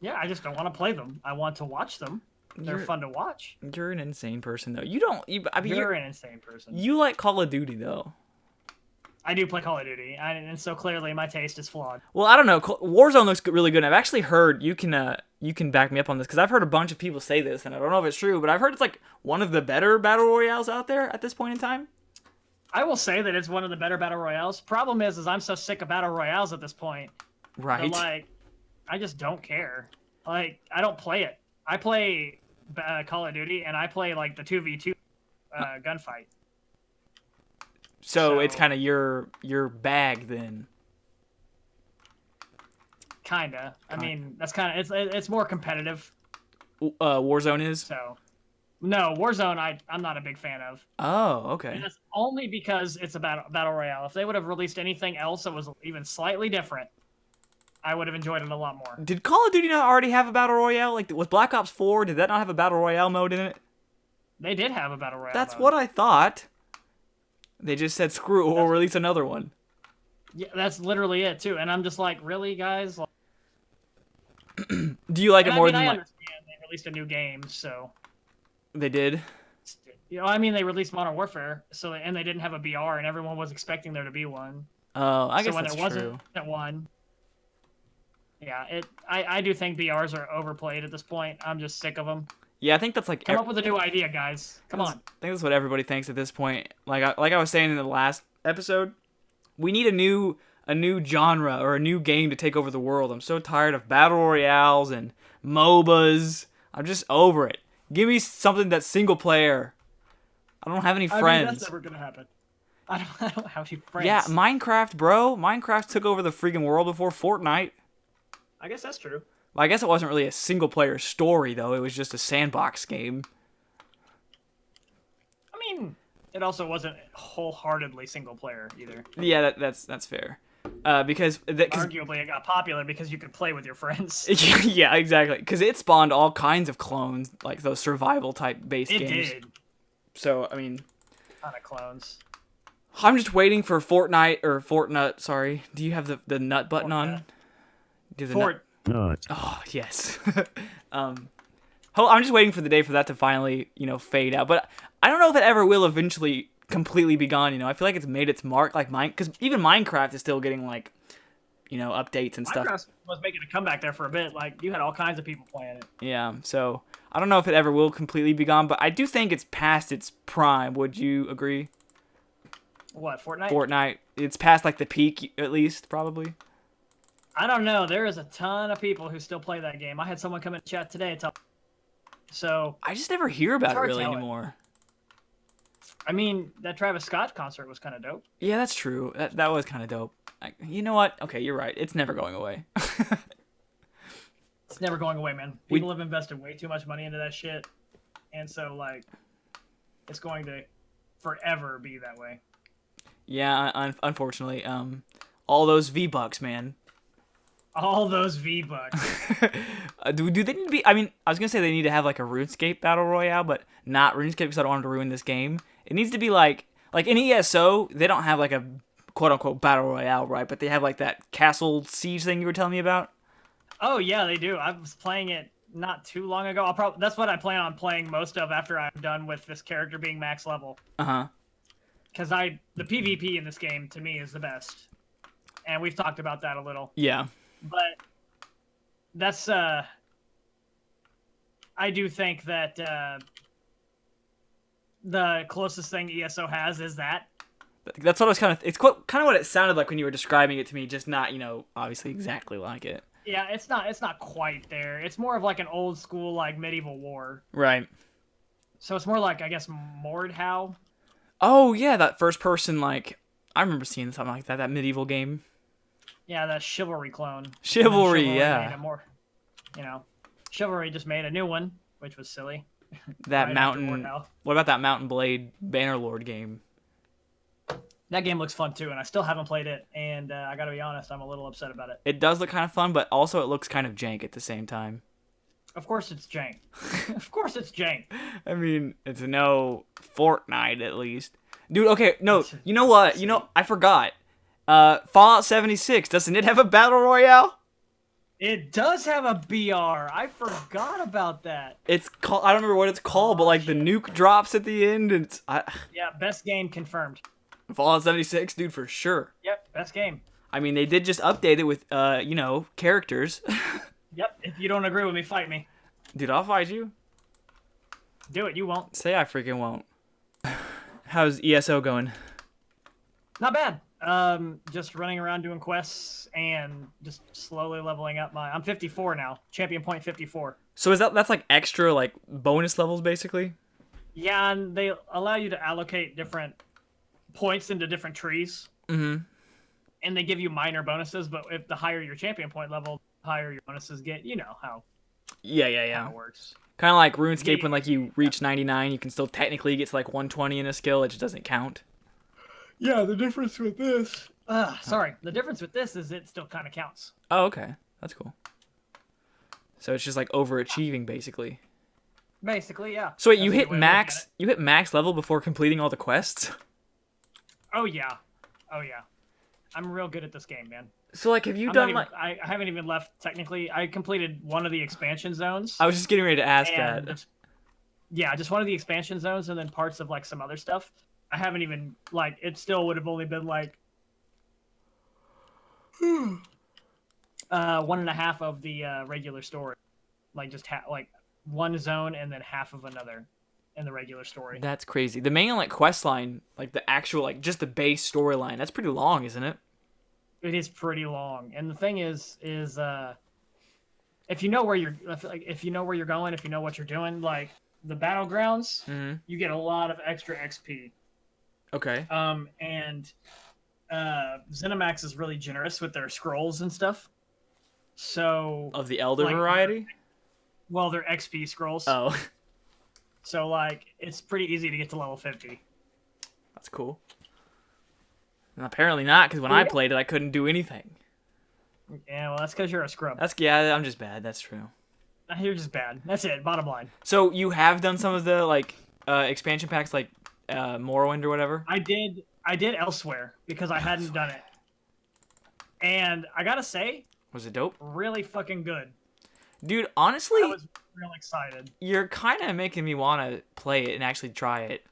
Yeah, I just don't want to play them. I want to watch them. They're fun to watch. You're an insane person, though. You're an insane person. You like Call of Duty, though. I do play Call of Duty, and so clearly my taste is flawed. Well, I don't know. Warzone looks really good. I've actually heard you can back me up on this because I've heard a bunch of people say this, and I don't know if it's true, but I've heard it's like one of the better battle royales out there at this point in time. I will say that it's one of the better battle royales. Problem is I'm so sick of battle royales at this point. Right. But, like, I just don't care. Like, I don't play it. I play Call of Duty, and I play like the 2v2 gunfight. So it's kind of your bag then. Kinda. I mean, that's kind of it's more competitive. Warzone is. So, no, Warzone I'm not a big fan of. Oh, okay. And that's only because it's a battle royale. If they would have released anything else that was even slightly different, I would have enjoyed it a lot more. Did Call of Duty not already have a battle royale? Like, was Black Ops 4? Did that not have a battle royale mode in it? They did have a battle royale. That's mode. what I thought. They just said screw or release another one. Yeah, that's literally it too. And I'm just like, really, guys? Like, Do you like it more than I like? understand they released a new game, so They did. I mean, they released Modern Warfare, and they didn't have a BR, and everyone was expecting there to be one. Oh, I guess when that's there true. wasn't one. Yeah, I do think BRs are overplayed at this point. I'm just sick of them. Yeah, I think that's like. Come up with a new idea, guys. Come on. I think that's what everybody thinks at this point. Like I was saying in the last episode, we need a new genre or a new game to take over the world. I'm so tired of battle royales and MOBAs. I'm just over it. Give me something that's single player. I don't have any friends. I mean, that's never gonna happen. I don't have any friends. Yeah, Minecraft, bro. Minecraft took over the freaking world before Fortnite. I guess that's true. Well, I guess it wasn't really a single player story though. It was just a sandbox game. I mean, it also wasn't wholeheartedly single player either. Yeah, that's fair. Because arguably it got popular because you could play with your friends. Yeah, exactly. Because it spawned all kinds of clones, like those survival type based games. It did. So I mean, ton of clones. I'm just waiting for Fortnite. Sorry, do you have the nut button on? Do the nut. Oh yes. I'm just waiting for the day for that to finally, fade out. But I don't know if it ever will eventually completely be gone. I feel like it's made its mark, like because even Minecraft is still getting like, updates and stuff. Minecraft was making a comeback there for a bit. Like you had all kinds of people playing it. Yeah. So I don't know if it ever will completely be gone, but I do think it's past its prime. Would you agree? What, Fortnite? Fortnite. It's past like the peak, at least, probably. I don't know. There is a ton of people who still play that game. I had someone come in chat today and tell. So I just never hear about it really anymore. I mean, that Travis Scott concert was kind of dope. Yeah, that's true. That was kind of dope. You know what? Okay, you're right. It's never going away. It's never going away, man. People have invested way too much money into that shit, and so like, it's going to forever be that way. Yeah, unfortunately, all those V-Bucks, man. All those V-Bucks. Do they need to be? I mean, I was gonna say they need to have like a RuneScape battle royale, but not RuneScape because I don't want them to ruin this game. It needs to be like in ESO, they don't have like a quote unquote battle royale, right? But they have like that castle siege thing you were telling me about. Oh yeah, they do. I was playing it not too long ago. That's what I plan on playing most of after I'm done with this character being max level. Because the PvP in this game to me is the best, and we've talked about that a little. Yeah. But that's I do think that the closest thing ESO has is that. That's what I was kind of. It's kind of what it sounded like when you were describing it to me, just not obviously exactly like it. Yeah, it's not quite there. It's more of like an old school like medieval war. Right. So it's more like I guess Mordhau. Oh yeah, that first person like I remember seeing something like that medieval game. Yeah, the Chivalry clone. Chivalry, yeah. Chivalry just made a new one, which was silly. That Mountain. What about that Mountain Blade Bannerlord game? That game looks fun too, and I still haven't played it. And I gotta be honest, I'm a little upset about it. It does look kind of fun, but also it looks kind of jank at the same time. Of course it's jank. Of course it's jank. I mean, it's no Fortnite at least. Dude, okay, no, you know what? I forgot. Fallout 76, doesn't it have a battle royale? It does have a BR. I forgot about that. It's called, I don't remember what it's called, but like shit. the nuke drops at the end and Yeah, best game confirmed. Fallout 76, dude, for sure. Yep, best game. I mean, they did just update it with characters. Yep, if you don't agree with me, fight me. Dude, I'll fight you. Do it, you won't. Say I freaking won't. How's ESO going? Not bad. Just running around doing quests and just slowly leveling up I'm 54 now. Champion point 54. So that's like extra like bonus levels basically? Yeah, and they allow you to allocate different points into different trees. Mm-hmm. And they give you minor bonuses, but if the higher your champion point level, the higher your bonuses get. You know how Yeah. how it works. Kind of like RuneScape when like you reach 99, you can still technically get to like 120 in a skill, it just doesn't count. Yeah, the difference with this... The difference with this is it still kind of counts. Oh, okay. That's cool. So it's just like overachieving, basically. Basically, yeah. So wait, you hit max level before completing all the quests? Oh, yeah. I'm real good at this game, man. So like, have you done I haven't even left, technically. I completed one of the expansion zones. I was just getting ready to ask that. Just one of the expansion zones and then parts of like some other stuff. I haven't even, like, it still would have only been, like, 1.5 of the regular story. Like, just, like, one zone and then half of another in the regular story. That's crazy. The main, like, quest line, like, the actual, like, just the base storyline, that's pretty long, isn't it? It is pretty long. And the thing is if you know where you're, if you know where you're going, if you know what you're doing, like, the battlegrounds, you get a lot of extra XP. Okay. And ZeniMax is really generous with their scrolls and stuff. So of the Elder variety? Well, they're XP scrolls. Oh. So like it's pretty easy to get to level 50. That's cool. And apparently not, because when I played it, I couldn't do anything. Yeah, well, that's because you're a scrub. I'm just bad. That's true. You're just bad. That's it. Bottom line. So you have done some of the like expansion packs, like Morrowind or whatever? I did Elsewhere because I hadn't done it. And I gotta say, was it dope? Really fucking good. Dude, honestly, I was real excited. You're kind of making me want to play it and actually try it.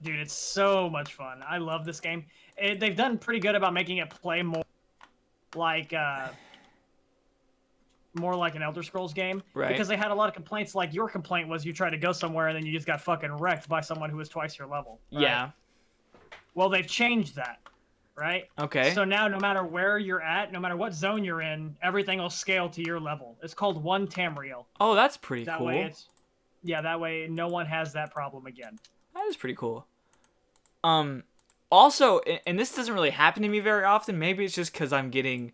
Dude, it's so much fun. I love this game. They've done pretty good about making it play more like an Elder Scrolls game. Right. Because they had a lot of complaints, like your complaint was you tried to go somewhere and then you just got fucking wrecked by someone who was twice your level. Right? Yeah. Well, they've changed that, right? Okay. So now no matter where you're at, no matter what zone you're in, everything will scale to your level. It's called one Tamriel. Oh, that's pretty cool. That way no one has that problem again. That is pretty cool. Also, and this doesn't really happen to me very often, maybe it's just because I'm getting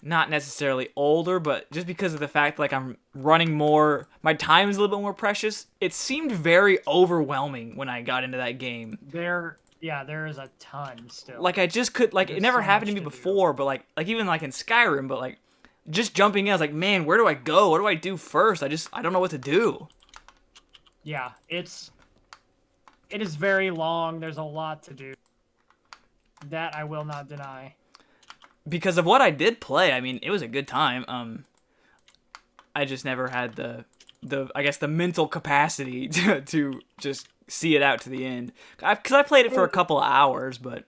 not necessarily older, but just because of the fact like I'm running more, my time is a little bit more precious. It seemed very overwhelming when I got into that game. There is a ton still. Like I just could, like, it never happened to me before, but like even like in Skyrim, but like just jumping in, I was like, man, where do I go? What do I do first? I don't know what to do. Yeah, it's It is very long. There's a lot to do. That I will not deny. Because of what I did play, I mean, it was a good time. I just never had the I guess the mental capacity to just see it out to the end. Because I played it for a couple of hours, but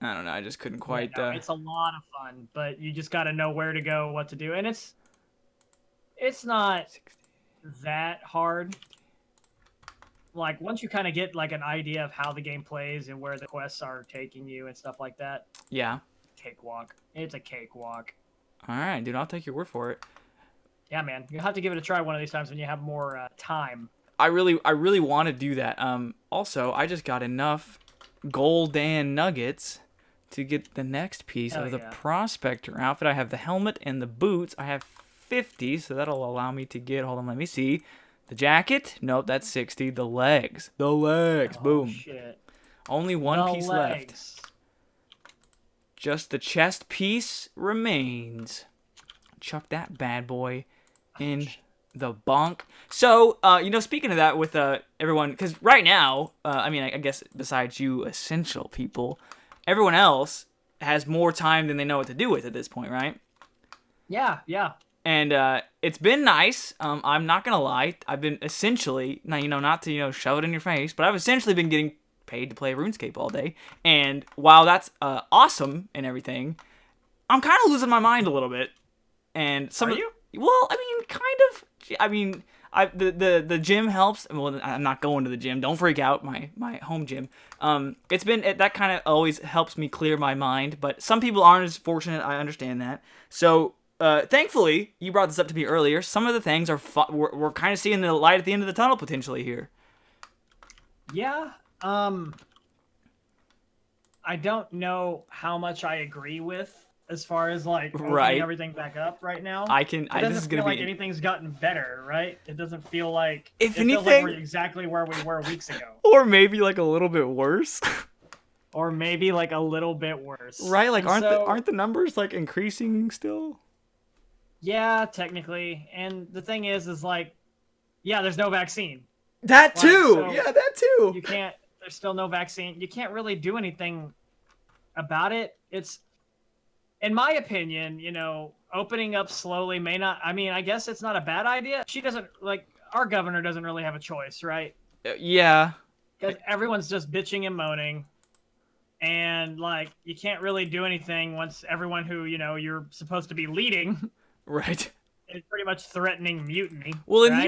I don't know. I just couldn't quite. Yeah, no, it's a lot of fun, but you just got to know where to go, what to do, and it's not that hard. Like once you kind of get like an idea of how the game plays and where the quests are taking you and stuff like that. Yeah. Cakewalk. It's a cakewalk. All right, dude. I'll take your word for it. Yeah, man. You'll have to give it a try one of these times when you have more time. I really want to do that. Also, I just got enough golden nuggets to get the next piece of the prospector outfit. I have the helmet and the boots. I have 50, so that'll allow me to get. Hold on, let me see. The jacket? Nope, that's 60. The legs. The legs. Oh, boom. Shit. Only one piece legs. left. Just the chest piece remains. Chuck that bad boy in the bunk. So, speaking of that with everyone, because right now, I mean, I guess besides you essential people, everyone else has more time than they know what to do with at this point, right? Yeah, yeah. And it's been nice. I'm not gonna lie. I've been essentially, not to shove it in your face, but I've essentially been getting paid to play RuneScape all day. And while that's awesome and everything, I'm kind of losing my mind a little bit. And Are you? Well, I mean, kind of. I mean, the gym helps. Well, I'm not going to the gym. Don't freak out. My home gym. It's been that kind of always helps me clear my mind. But some people aren't as fortunate. I understand that. So. Thankfully, you brought this up to me earlier. Some of the things are we're kind of seeing the light at the end of the tunnel potentially here. Yeah. I don't know how much I agree with as far as like opening everything back up right now. It doesn't feel like anything's gotten better, right? It doesn't feel like if it anything, feels like we're exactly where we were weeks ago. Or maybe like a little bit worse. Or maybe like a little bit worse. Right? Like aren't the numbers like increasing still? Yeah, technically. And the thing is like, yeah, there's no vaccine. That too. So yeah, that too. There's still no vaccine. You can't really do anything about it. It's, in my opinion, opening up slowly may not, I mean, I guess it's not a bad idea. Our governor doesn't really have a choice, right? Yeah. Because everyone's just bitching and moaning. And, like, you can't really do anything once everyone who, you're supposed to be leading... Right. It's pretty much threatening mutiny. Well, and right?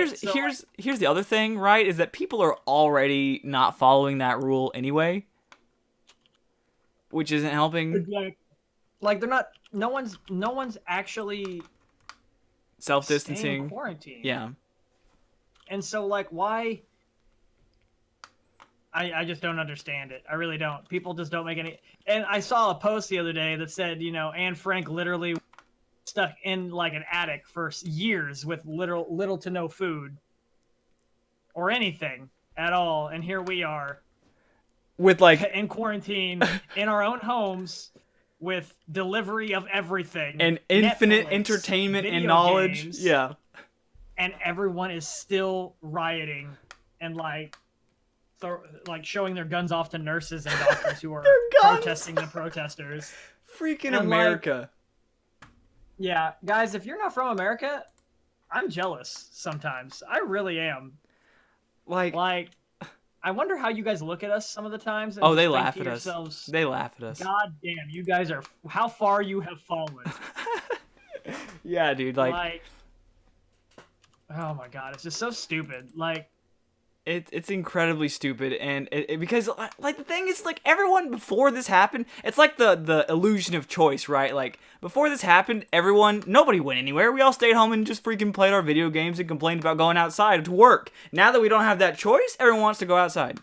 here's the other thing, right? Is that people are already not following that rule anyway, which isn't helping. Like they're not. No one's actually self-distancing, quarantine. Yeah. And so, like, why? I just don't understand it. I really don't. People just don't make any. And I saw a post the other day that said, Anne Frank literally stuck in like an attic for years with little to no food or anything at all, and here we are with like in quarantine in our own homes with delivery of everyking and infinite Netflix, entertainment and knowledge games, yeah, and everyone is still rioting and like showing their guns off to nurses and doctors who are protesting the protesters. Freaking America. Yeah, guys, if you're not from America, I'm jealous sometimes. I really am. Like, I wonder how you guys look at us some of the times. And they laugh at us. They laugh at us. God damn, you guys are... How far you have fallen. Yeah, dude, like... Oh my god, it's just so stupid. Like... It's incredibly stupid, and because like the thing is, like, everyone before this happened, it's like the illusion of choice, right? Like before this happened, nobody went anywhere. We all stayed home and just freaking played our video games and complained about going outside to work. Now that we don't have that choice, everyone wants to go outside.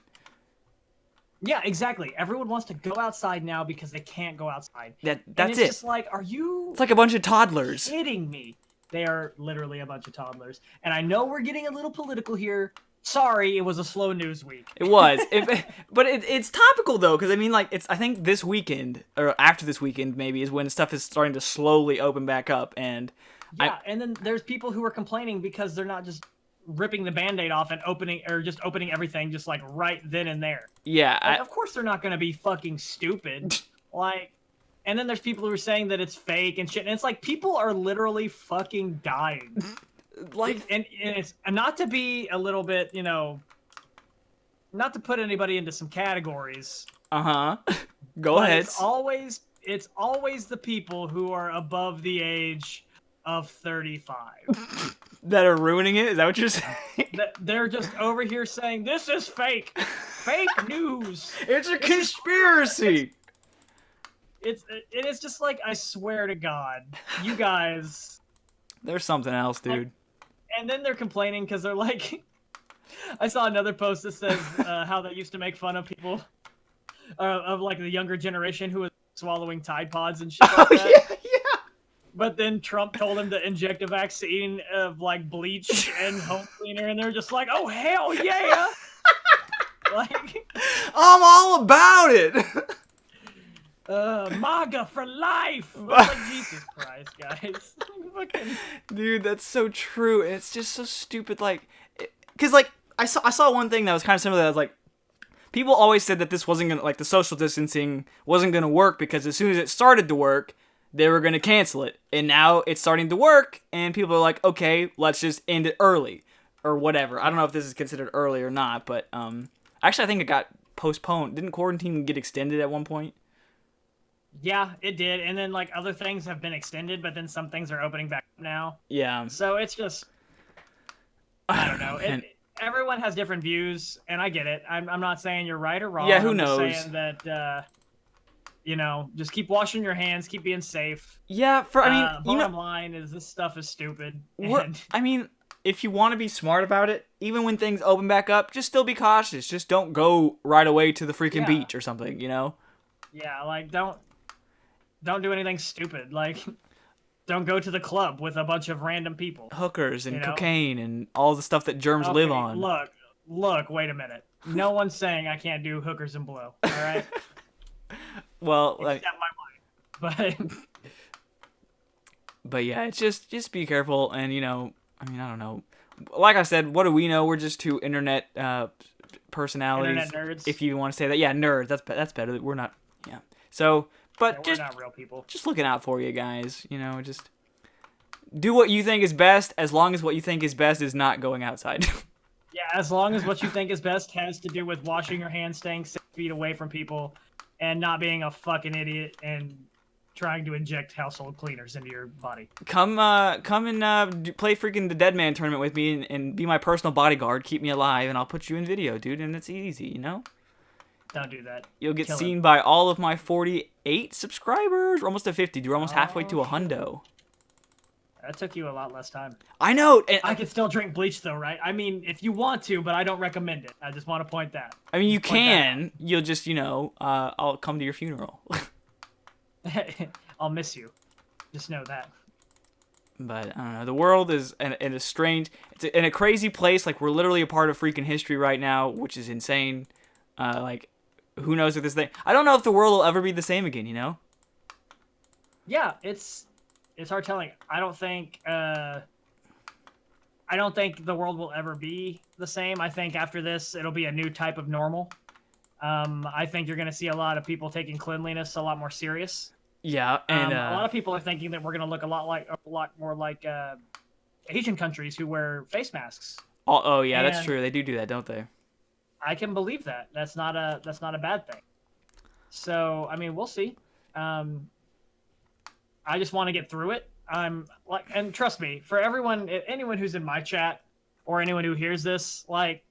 Yeah, exactly. Everyone wants to go outside now because they can't go outside. That's it's just like, are you? It's like a bunch of toddlers. Kidding me? They are literally a bunch of toddlers. And I know we're getting a little political here. Sorry, it was a slow news week. It was, but it's topical though, because I mean, like, I think this weekend or after this weekend maybe is when stuff is starting to slowly open back up, and and then there's people who are complaining because they're not just ripping the Band-Aid off and opening everything just like right then and there. Yeah. Like, of course they're not going to be fucking stupid. Like, and then there's people who are saying that it's fake and shit. And it's like, people are literally fucking dying. Like, and it's not to be a little bit, you know, not to put anybody into some categories. Go ahead. It's always the people who are above the age of 35 that are ruining it. Is that what you're saying? They're just over here saying this is fake news. It's a conspiracy. It is just like, I swear to God, you guys. There's something else, dude. And then they're complaining because they're like, I saw another post that says how they used to make fun of people of like the younger generation who was swallowing Tide Pods and shit like that. Yeah. But then Trump told him to inject a vaccine of like bleach and home cleaner, and they're just like, oh hell yeah! Like, I'm all about it. MAGA for life. Like, Jesus Christ, guys. Dude, that's so true, and it's just so stupid. Like, because like I saw one thing that was kind of similar. That was like, people always said that this wasn't gonna, like, the social distancing wasn't gonna work because as soon as it started to work, they were gonna cancel it, and now it's starting to work, and people are like, okay, let's just end it early or whatever. I don't know if this is considered early or not, but actually I think it got postponed. Didn't quarantine get extended at one point? Yeah, it did, and then like other things have been extended, but then some things are opening back up now. Yeah. So it's just, I don't know. Everyone has different views, and I get it. I'm not saying you're right or wrong. Yeah, who I'm knows? just saying that, you know, just keep washing your hands, keep being safe. Yeah, bottom line is this stuff is stupid. I mean, if you want to be smart about it, even when things open back up, just still be cautious. Just don't go right away to the freaking beach or something, you know? Yeah, like, don't do anything stupid. Like, don't go to the club with a bunch of random people. Hookers and cocaine and all the stuff that germs live on. Look, wait a minute. No one's saying I can't do hookers and blow, all right? Well, like, my wife. But yeah, it's just be careful, and, you know, I mean, I don't know. Like I said, what do we know? We're just two internet personalities. Internet nerds. If you want to say that. Yeah, nerds. That's better. We're not, yeah. So, but we're not real people. Just looking out for you guys, you know, just do what you think is best, as long as what you think is best is not going outside. Yeah, as long as what you think is best has to do with washing your hands, staying 6 feet away from people, and not being a fucking idiot and trying to inject household cleaners into your body. Come and play freaking the Dead Man tournament with me and be my personal bodyguard. Keep me alive, and I'll put you in video, dude. And it's easy, you know. Don't do that. You'll get seen by all of my 48 subscribers. We're almost at 50, dude. We're almost halfway to 100. That took you a lot less time. I know. And I can still drink bleach, though, right? I mean, if you want to, but I don't recommend it. I just want to point that. I mean, you can. You'll just, you know, I'll come to your funeral. I'll miss you. Just know that. But, I don't know. The world is in a strange... It's in a crazy place. Like, we're literally a part of freaking history right now, which is insane. Like, who knows if this thing... I don't know if the world will ever be the same again, you know? Yeah, it's hard telling. I don't think the world will ever be the same. I think after this, it'll be a new type of normal. I think you're going to see a lot of people taking cleanliness a lot more serious. Yeah, and a lot of people are thinking that we're going to look a lot more like Asian countries who wear face masks. Oh yeah, that's true. They do that, don't they? I can believe that. That's not a bad thing. So, I mean, we'll see. I just want to get through it. And trust me, for anyone who's in my chat or anyone who hears this, like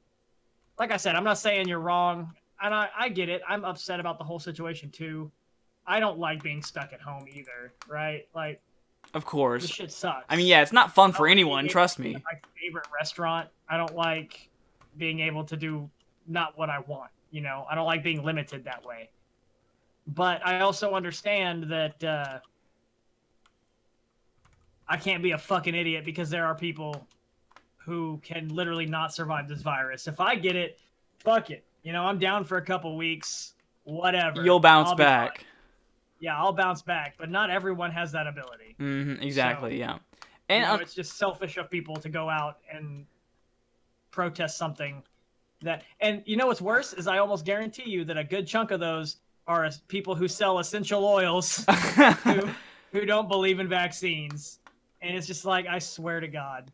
I said, I'm not saying you're wrong, and I get it. I'm upset about the whole situation too. I don't like being stuck at home either, right? Like, of course, this shit sucks. I mean, yeah, it's not fun for anyone. Trust me. My favorite restaurant. I don't like being able to do not what I want. You know, I don't like being limited that way. But I also understand that I can't be a fucking idiot because there are people who can literally not survive this virus. If I get it, fuck it. You know, I'm down for a couple weeks, whatever. You'll bounce back. Yeah, I'll bounce back, but not everyone has that ability. Exactly, so, yeah. And you know, it's just selfish of people to go out and protest something that, and you know what's worse is I almost guarantee you that a good chunk of those are people who sell essential oils who don't believe in vaccines. And it's just like, I swear to God.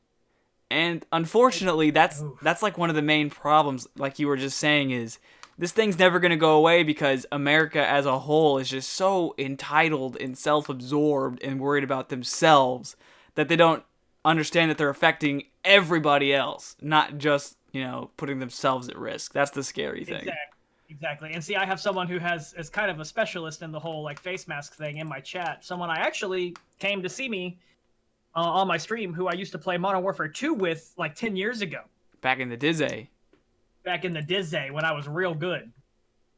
And unfortunately, that's like one of the main problems, like you were just saying, is this thing's never going to go away because America as a whole is just so entitled and self-absorbed and worried about themselves that they don't understand that they're affecting everybody else, not just, putting themselves at risk. That's the scary thing. Exactly. And see, I have someone who is kind of a specialist in the whole like face mask thing in my chat. Someone I actually came to see me on my stream who I used to play Modern Warfare 2 with like 10 years ago. Back in the Dizzy. Back in the Dizzy when I was real good.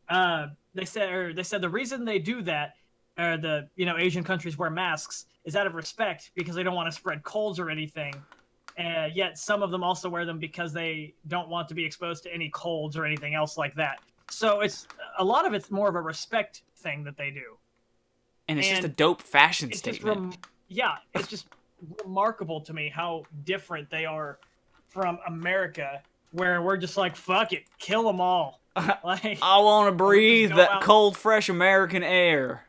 They said the reason they do that, the Asian countries wear masks, is out of respect because they don't want to spread colds or anything. Yet some of them also wear them because they don't want to be exposed to any colds or anything else like that. So it's a lot of it's more of a respect thing that they do. And it's just a dope fashion statement. It's just remarkable to me how different they are from America, where we're just like, fuck it, kill them all. Like, I want to breathe that cold, fresh American air.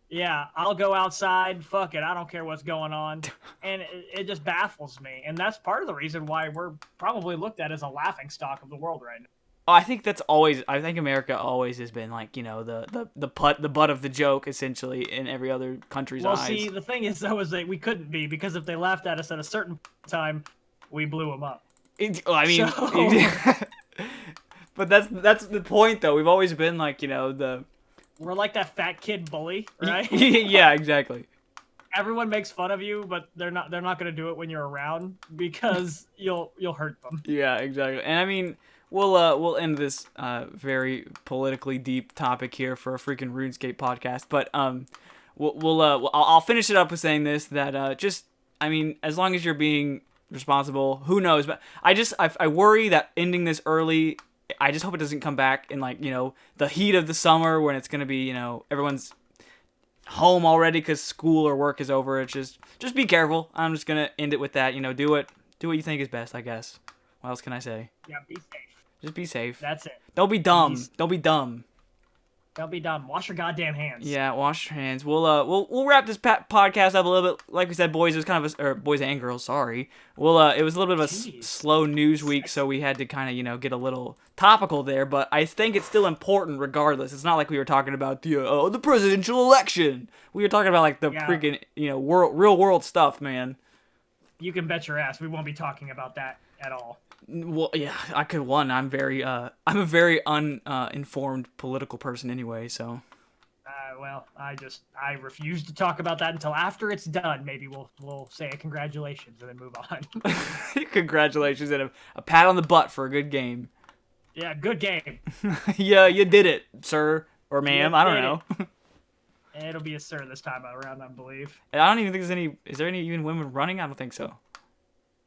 Yeah, I'll go outside. Fuck it, I don't care what's going on. And it just baffles me. And that's part of the reason why we're probably looked at as a laughing stock of the world right now. I think America always has been like, the butt of the joke essentially in every other country's eyes. Well, see, the thing is though is that we couldn't be, because if they laughed at us at a certain time, we blew them up. But that's the point though. We've always been like, we're like that fat kid bully, right? Yeah, exactly. Everyone makes fun of you, but they're not going to do it when you're around because you'll hurt them. Yeah, exactly. And I mean, we'll end this very politically deep topic here for a freaking RuneScape podcast, but I'll finish it up with saying this, that as long as you're being responsible, who knows, but I worry that ending this early, I just hope it doesn't come back in the heat of the summer when it's going to be, everyone's home already because school or work is over. It's just be careful. I'm just going to end it with that, do what you think is best, I guess. What else can I say? Yeah, be safe. Just be safe. That's it. Don't be dumb. Don't be dumb. Don't be dumb. Wash your goddamn hands. Yeah, wash your hands. We'll wrap this podcast up a little bit. Like we said, boys, it was kind of or boys and girls. Sorry. It was a little bit of a slow news week, so we had to kind of get a little topical there. But I think it's still important, regardless. It's not like we were talking about the presidential election. We were talking about like the freaking real world stuff, man. You can bet your ass we won't be talking about that at all. Well, yeah, I could. I'm a very uninformed political person anyway, so. I refuse to talk about that until after it's done. Maybe we'll say congratulations and then move on. Congratulations and a pat on the butt for a good game. Yeah, good game. Yeah, you did it, sir or ma'am. I don't know. It'll be a sir this time around, I believe. I don't even think there's any. Is there any even women running? I don't think so.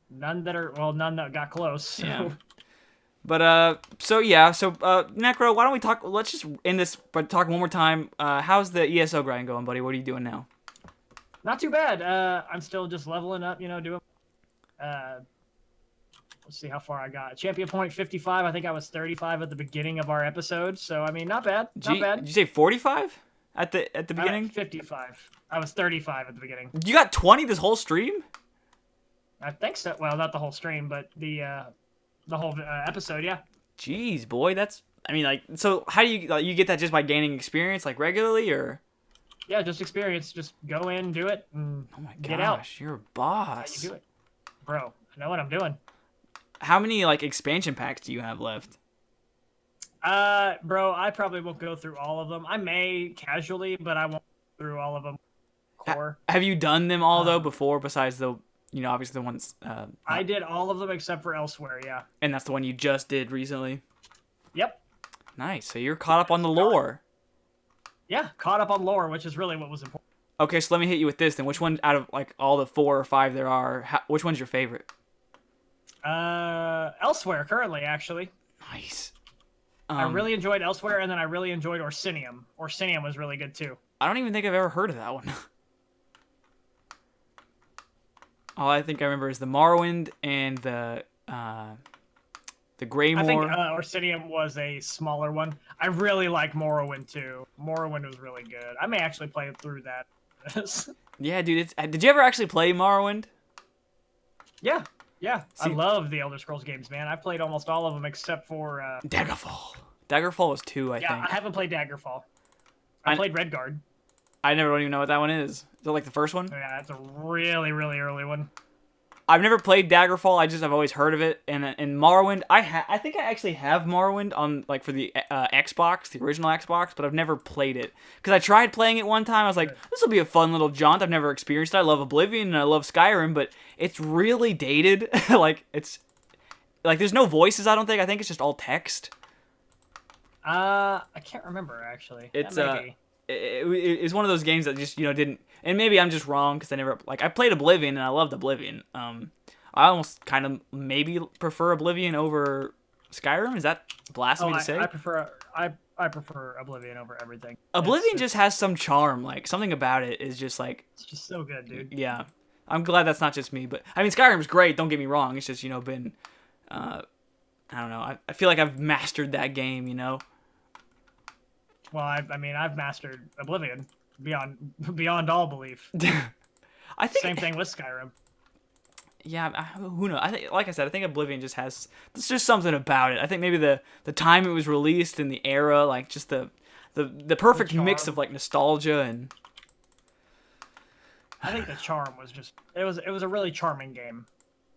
None that got close. So. Yeah. But Necro, why don't we talk? Let's just end this, but talk one more time. How's the ESO grind going, buddy? What are you doing now? Not too bad. I'm still just leveling up. Doing. Let's see how far I got. Champion point 55. I think I was 35 at the beginning of our episode. So I mean, not bad. Not bad. Did you say 45 at the beginning? 55. I was 35 at the beginning. You got 20 this whole stream? I think so. Well, not the whole stream, but the whole episode, yeah. Jeez, boy, so how do you get that just by gaining experience, like regularly, or? Yeah, just experience. Just go in, do it, and oh my gosh, get out. You're a boss. How you do it, bro? I know what I'm doing. How many expansion packs do you have left? Bro, I probably won't go through all of them. I may casually, but I won't go through all of them. Core. Have you done them all though before? Besides the obviously the ones. I did all of them except for Elsewhere, yeah. And that's the one you just did recently? Yep. Nice. So you're caught up on the lore. Yeah, caught up on lore, which is really what was important. Okay, so let me hit you with this then. Which one out of all the 4 or 5 there are, which one's your favorite? Elsewhere, currently, actually. Nice. I really enjoyed Elsewhere, and then I really enjoyed Orsinium. Orsinium was really good, too. I don't even think I've ever heard of that one. All I think I remember is the Morrowind and the The Greymoor. I think Orsinium was a smaller one. I really like Morrowind too. Morrowind was really good. I may actually play through that. Yeah, dude. Did you ever actually play Morrowind? Yeah. See, I love the Elder Scrolls games, man. I've played almost all of them except for Daggerfall. Daggerfall was 2, I think. I haven't played Daggerfall. I played Redguard. I don't even know what that one is. Is it like the first one? Yeah, that's a really, really early one. I've never played Daggerfall. I've always heard of it. And in Morrowind, I think I actually have Morrowind on like for the Xbox, the original Xbox, but I've never played it because I tried playing it one time. I was like, this will be a fun little jaunt. I've never experienced it. I love Oblivion and I love Skyrim, but it's really dated. Like there's no voices. I don't think. I think it's just all text. I can't remember actually. It's one of those games that just didn't, and maybe I'm just wrong because I played Oblivion and I loved Oblivion. I almost kind of maybe prefer Oblivion over Skyrim. Is that blasphemy to say? I prefer Oblivion over everything. Oblivion just has some charm, like something about it is just like it's just so good, dude. Yeah, I'm glad that's not just me, but I mean Skyrim's great. Don't get me wrong. It's just been I don't know. I feel like I've mastered that game. Well, I've mastered Oblivion beyond all belief. I think same thing with Skyrim. Yeah, who knows? I think, like I said, I think Oblivion just has there's just something about it. I think maybe the time it was released and the era, like just the perfect mix of like nostalgia and. I think the charm was just it was a really charming game.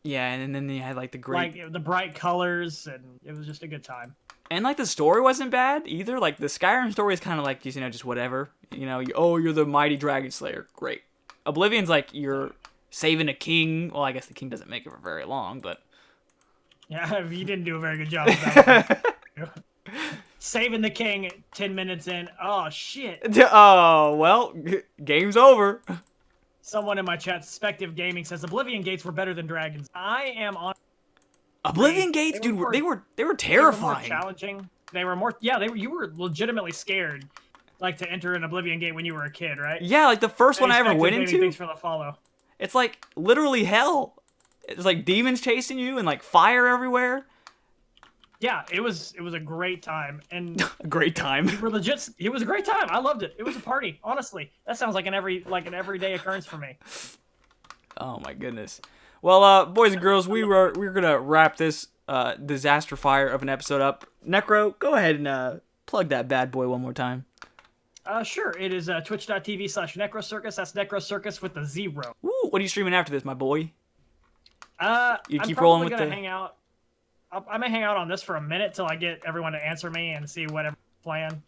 Yeah, and then you had like the great the bright colors, and it was just a good time. And like the story wasn't bad either. Like the Skyrim story is kind of like just whatever. You're the mighty dragon slayer. Great. Oblivion's like you're saving a king. Well, I guess the king doesn't make it for very long, but yeah, you didn't do a very good job of that. Saving the king 10 minutes in. Oh shit. Oh well, game's over. Someone in my chat, Spective Gaming, says Oblivion gates were better than dragons. I am on. Oblivion gates, dude, they were terrifying. They were more challenging. They were more. Yeah, you were legitimately scared, like to enter an Oblivion gate when you were a kid, right? Yeah, like the first one I ever went into. Thanks for the follow. It's like literally hell. It's like demons chasing you and like fire everywhere. Yeah, it was a great time and a great time. It was a great time. I loved it. It was a party. Honestly, that sounds like an everyday occurrence for me. Oh my goodness. Well, boys and girls, we're gonna wrap this disaster fire of an episode up. Necro, go ahead and plug that bad boy one more time. Sure. It is twitch.tv/necrocircus. That's necrocircus with the 0. Woo! What are you streaming after this, my boy? You keep I'm rolling with gonna the. Hang out. I may hang out on this for a minute till I get everyone to answer me and see whatever plan.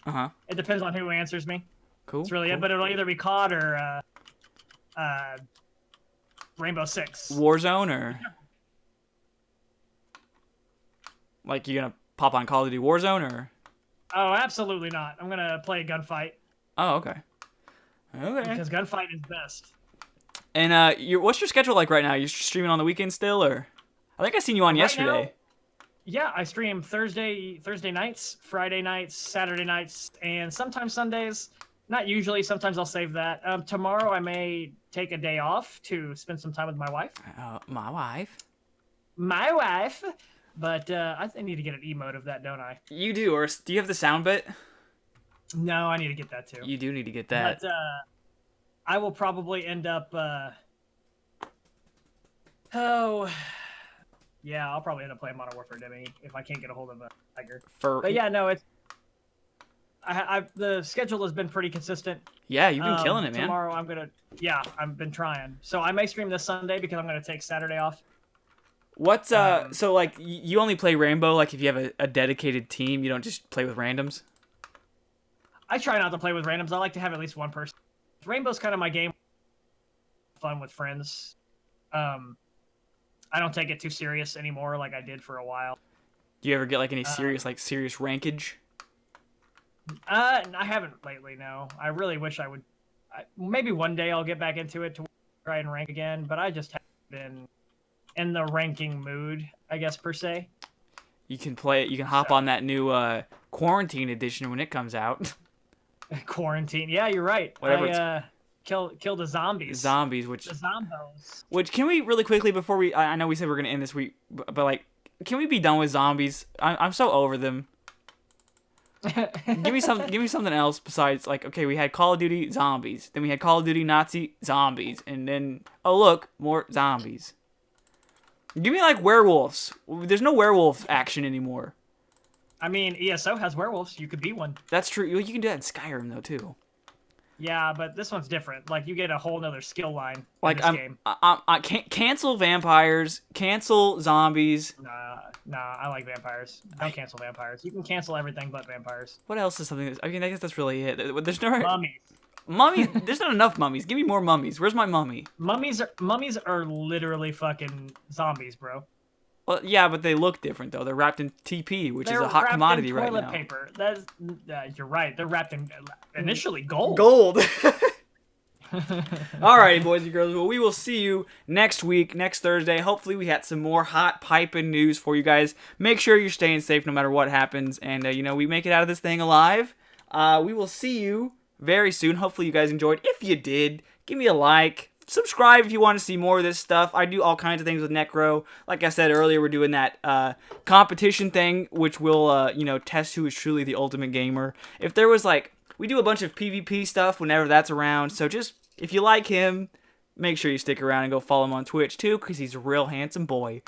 It depends on who answers me. Cool. That's really it. But it'll either be COD or Rainbow Six. Warzone or like you gonna pop on Call of Duty Warzone or? Oh, absolutely not. I'm gonna play a gunfight. Oh, okay. Okay. Because gunfight is best. And what's your schedule like right now? You streaming on the weekend still, or? I think I seen you on yesterday. Now, yeah, I stream Thursday nights, Friday nights, Saturday nights, and sometimes Sundays. Not usually. Sometimes I'll save that. Tomorrow I may take a day off to spend some time with my wife. My wife? My wife. But I need to get an emote of that, don't I? You do, or do you have the sound bit? No, I need to get that too. You do need to get that. But I will probably end up. Yeah, I'll probably end up playing Modern Warfare Demi if I can't get a hold of a Tiger. But yeah, no, it's. The schedule has been pretty consistent. Yeah, you've been killing it, man. Tomorrow I'm gonna. Yeah, I've been trying. So I may stream this Sunday because I'm gonna take Saturday off. What's so like you only play Rainbow like if you have a dedicated team, you don't just play with randoms? I try not to play with randoms. I like to have at least one person. Rainbow's kind of my game. Fun with friends. I don't take it too serious anymore like I did for a while. Do you ever get like any serious rankage? I haven't lately, no. I really wish I would. Maybe one day I'll get back into it to try and rank again, but I just haven't been in the ranking mood, I guess, per se. You can play it. You can hop on that new quarantine edition when it comes out. Quarantine. Yeah, you're right. Whatever. Kill the zombies. Zombies, which the zombos. Which can we really quickly before we? I know we said we're gonna end this week, but like Can we be done with zombies? I'm so over them. Give me something else besides, like, okay, we had Call of Duty zombies, then we had Call of Duty Nazi zombies, and then, oh look, more zombies. Give me like werewolves. There's no werewolf action anymore. I mean, ESO has werewolves. You could be one. That's true. You can do that in Skyrim though too. Yeah, but this one's different. Like, you get a whole nother skill line Like, in this game. I can't cancel vampires, cancel zombies. Nah, I like vampires. Don't cancel vampires. You can cancel everything but vampires. What else is something? I mean, I guess that's really it. There's no Mummies. mummies. There's not enough mummies. Give me more mummies. Where's my mummy? Mummies are literally fucking zombies, bro. Well, yeah, but they look different though. They're wrapped in TP, which is a hot commodity right now. Toilet paper. That's you're right. They're wrapped in initially gold. Gold. Alrighty, boys and girls. Well, we will see you next week, next Thursday. Hopefully, we had some more hot piping news for you guys. Make sure you're staying safe no matter what happens, and we make it out of this thing alive. We will see you very soon. Hopefully, you guys enjoyed. If you did, give me a like. Subscribe if you want to see more of this stuff. I do all kinds of things with Necro. Like I said earlier, we're doing that competition thing, which will, test who is truly the ultimate gamer. If there was, we do a bunch of PvP stuff whenever that's around. So just, if you like him, make sure you stick around and go follow him on Twitch, too, because he's a real handsome boy.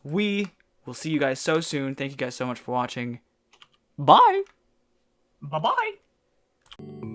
We will see you guys so soon. Thank you guys so much for watching. Bye! Bye-bye!